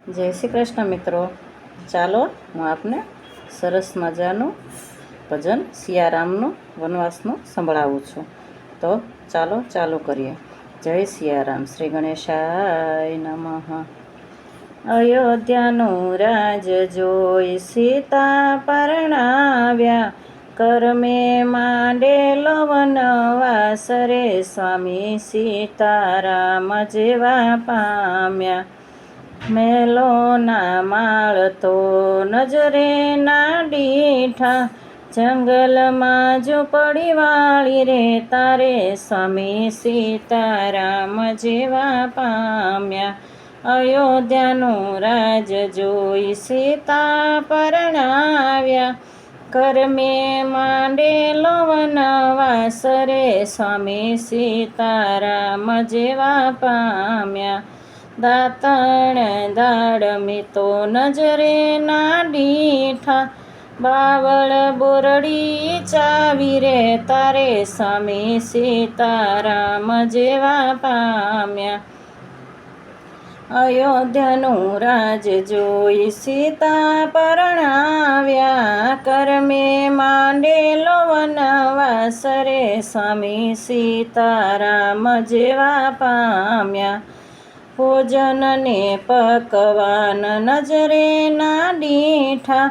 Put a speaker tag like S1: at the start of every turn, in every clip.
S1: જય શ્રી કૃષ્ણ મિત્રો, ચાલો હું આપને સરસ મજાનું ભજન સિયારામનું વનવાસનું સંભળાવું છું. તો ચાલો ચાલુ કરીએ. જય સિયારામ. શ્રી ગણેશાય નમઃ. અયોધ્યાનું રાજ જોઈ સીતા પરણાવ્યા, કરમે માંડેલો વનવાસ રે સ્વામી સીતારામ જેવા પામ્યા. મેલોના માળ તો નજરે ના દીઠા, જંગલમાં ઝૂંપડી વાળી રે તારે સ્વામી સીતારામ જેવા પામ્યા. અયોધ્યાનું રાજ જોઈ સીતા પરણાવ્યા, કરમે માંડેલો વનવાસ રે સ્વામી સીતારામ જેવા પામ્યા. દાતણ દાડમી તો નજરે ના દીઠા, બાવળ બોરડી ચાવી રે તારે સ્વામી સીતારામ જેવા પામ્યા. અયોધ્યાનું રાજ જોઈ સીતા પરણાવ્યા, કરમે માંડેલો વનવાસ રે સ્વામી સીતારામ જેવા પામ્યા. ભોજન ને પકવાન નજરે ના દીઠા,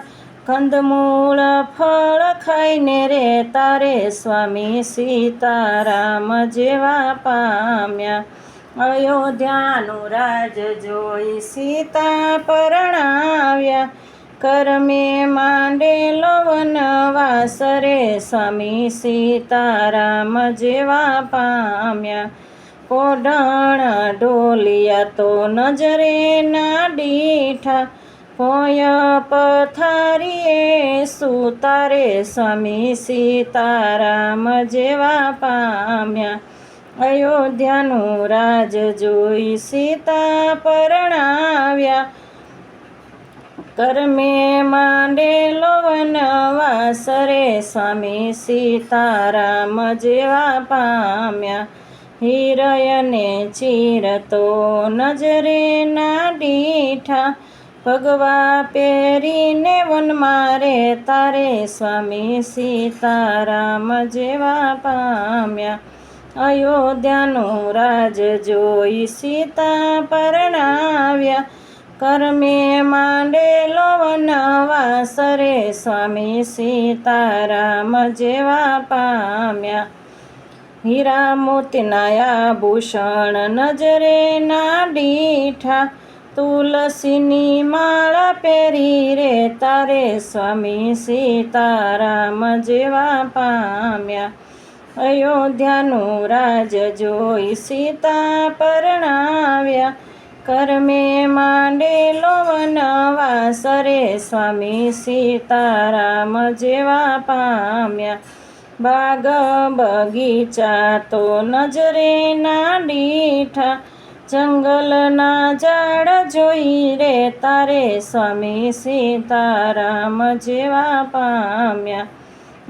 S1: કંદમૂળ ફળ ખાઈને રે તારે સ્વામી સીતારામ જેવા પામ્યા. અયોધ્યાનું રાજ જોઈ સીતા પરણાવ્યા, કરમે માંડેલો વનવાસ રે સ્વામી સીતારામ જેવા પામ્યા. કોઢણ ઢોલિયા તો નજરે ના દીઠા, ભોય પથારીએ સુતારે સ્વામી સીતારામ જેવા પામ્યા. અયોધ્યાનું રાજ જોઈ સીતા પરણાવ્યા, કરમે માંડેલો વનવાસ રે સ્વામી સીતારામ જેવા પામ્યા. હિરયને ચીર તો નજરે ના દીઠા, ભગવા પહેરીને વનમાં રે તારે સ્વામી સીતારામ જેવા પામ્યા. અયોધ્યાનું રાજ જોઈ સીતા પરણાવ્યા, કરમે માંડેલો વનવાસ રે સ્વામી સીતારામ જેવા પામ્યા. હીરા મોતીના આભૂષણ નજરે ના દીઠા, તુલસીની માળા પહેરી રે તારે સ્વામી સીતારામ જેવા પામ્યા. અયોધ્યાનું રાજ જોઈ સીતા પરણાવ્યા, કરમે માંડેલો વનવાસ રે સ્વામી સીતારામ જેવા પામ્યા. બાગ બગીચા તો નજરે ના દીઠા, જંગલના ઝાડ જોઈ રે તારે સ્વામી સીતારામ જેવા પામ્યા.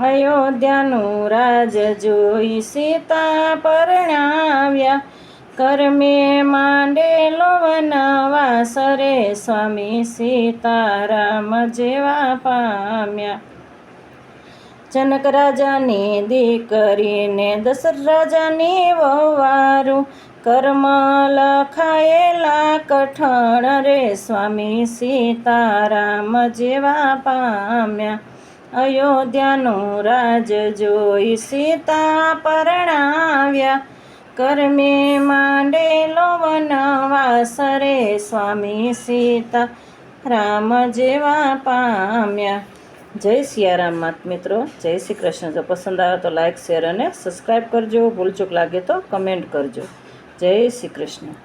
S1: અયોધ્યાનું રાજ જોઈ સીતા પરણાવ્યા, કરમે માંડેલો વનવાસ રે સ્વામી સીતારામ જેવા પામ્યા. જનક રાજાની દીકરીને દશરથ રાજાની વહુવારું, કર્મ લખાયેલા કઠણ રે સ્વામી સીતારામ જેવા પામ્યા. અયોધ્યાનું રાજ જોઈ સીતા પરણાવ્યા, કરમે માંડેલો વનવાસ રે સ્વામી સીતારામ જેવા પામ્યા. જય સિયારામ માત મિત્રો, જય શ્રી કૃષ્ણ. જો પસંદ આવે તો લાઈક, શેર અને સબસ્ક્રાઈબ કરજો. ભૂલચૂક લાગે તો કમેન્ટ કરજો. જય શ્રી કૃષ્ણ.